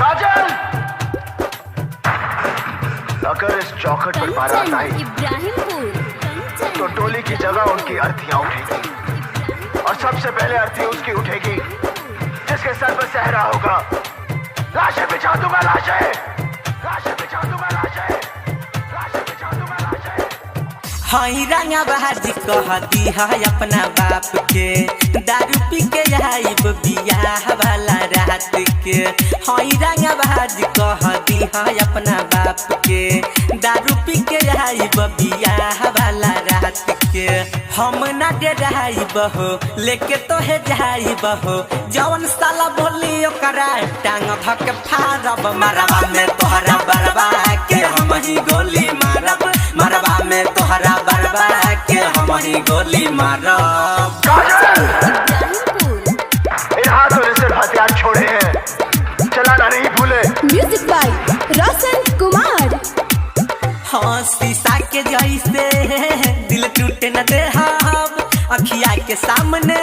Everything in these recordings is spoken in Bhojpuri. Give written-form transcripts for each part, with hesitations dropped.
काजल, अगर इस चौखट पर बारात आई तो टोली की जगह उनकी अर्थियां उठेगी और सबसे पहले अर्थी उसकी उठेगी जिसके सर पर सहरा होगा। लाशें बिछा दूंगा, लाशें बिछा दूंगा, लाशें बिछा दूंगा, लाशें। हई रंगा बहाजी कहती है अपना बाप के, दारू पी के आइब बियाह वाला रात के। हई रंगा बहाजी कहती है अपना बाप के, दारू पी के आइब बियाह वाला रात के। हम ना डराइब हो लेके तो है जाइब हो, जवन साला बोली ओकरा टांग धक फाड़ब। मरवा में तोहरा बरबा के हम ही गोली मारब, मरवा में तोहरा बरबा के हम ही गोली मारब। इन हाथों ने सिर्फ हथियार छोड़े हैं, चलाना नहीं भूले। Music by Roshan Kumar. हाँ शीशा के जैसे दिल टूटे न दे हम, अखिया के सामने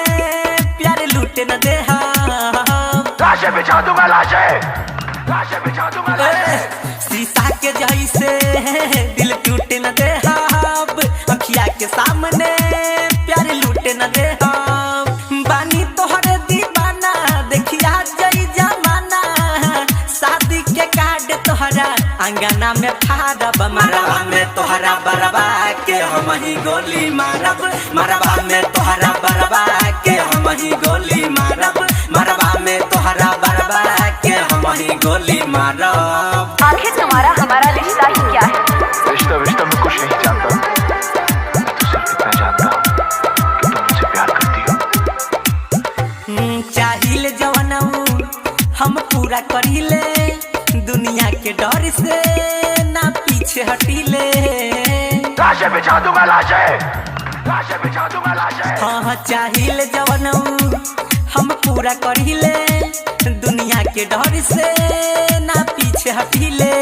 प्यार लूटे न दे हम। लाशें बिछा दूंगा, लाशें बिछा दूंगा, लाशें। शीशा के जैसे दिल टूटे न दे हम, अखिया के सामने प्यार लूटे न दे हम। बानी तोहरे दीवाना देखिया जई जमाना, शादी के कार्ड तोहरा अंगना में फाड़ब। मरवा में तोहरा बरबा के हम ही गोली मारब, मरवा में तोहरा बरबा के हम ही गोली मारब, मरवा में तोहरा बरबा के हम ही गोली मारब। आखिर तुम्हारा हमारा रिश्ता ही क्या है? रिश्ता में कुछ नहीं जानता, सिर्फ इतना जानता हूँ कि तुम मुझे प्यार करती हो। चाहिए जवानऊ हम पूरा करीले, दुनिया के डर से ना पीछे हटीले। लाशें बिछा दूंगा, लाशें बिछा दूंगा, लाशें। हाँ चाहिए जवानऊ हम पूरा करीले, दुनिया के डर से ना पीछे हटीले।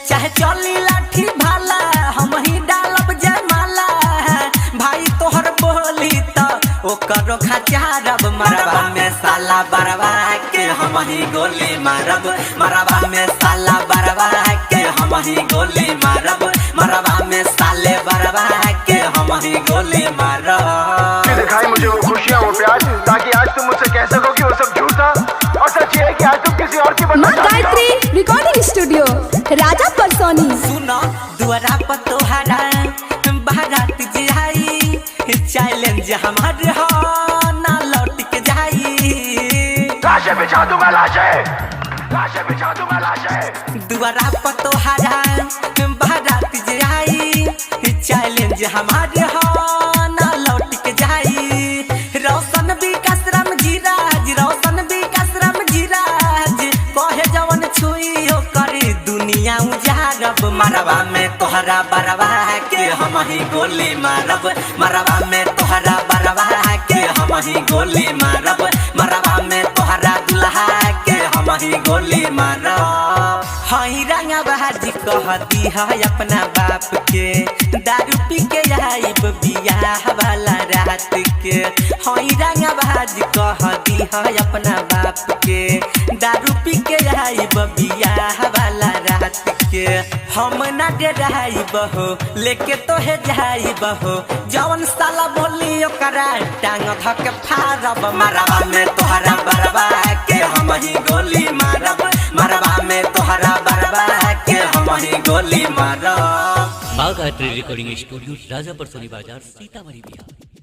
चाहे चली लाठी भाला हम ही डालब जयमाला, भाई तोहर बोली तो ओकरो खचारब। मरवा में साला बरवा के हम ही गोली मारब, मरवा में साला बरवा के हम ही गोली मारब, मरवा में साले बरवा के हम ही गोली मारब। दिखाई मुझे वो खुशियाँ, वो प्यार, ताकि आज तुम मुझसे कह सको कि वो सब झूठ था और सच ये है कि आज तुम किसी और की बनना चाहती हो। गायत्री रिकॉर्डिंग स्टूडियो राजा परसोनी। सुनो दुआरा पर तोहरा बारात जाई, चैलेंज हमारे हो ना लौट के जाई। लाशें बिछा दूंगा, लाशें बिछा दूंगा, लाशें। दुआरा पर तोहरा बारात जाई, चैलेंज हमारे हो ना लौट के जाई। रोशन विकास राम जीराज, रोशन विकास राम जीराज, कहे जवन छुई हो करी दुनिया उजारब। मरवा में तोहरा बरवा के हम ही गोली मारब, मरवा में तोहरा बरवा के हम ही गोली मारब, मरवा में तोहरा दुल्हा के हम ही गोली मारब। हई रंगा बहाजी कहती है अपना बाप के, दारू पी के आइब बियाह वाला रात के। हई रंगा बहाजी कहती है अपना बाप के, दारू पी के आइब बियाह वाला रात के। हम ना डराइब हो लेके तो है जाइब हो, जवन साला बोली ओकरा टांग धक फाड़ब। मरवा में तोहरा बरबा के हम ही गोली मारब, मरवा में तोहरा बरबा के हम ही गोली मारब। बाघ आर्ट रिकॉर्डिंग स्टूडियो राजापुर सोनी बाजार सीतामढ़ी बिहार।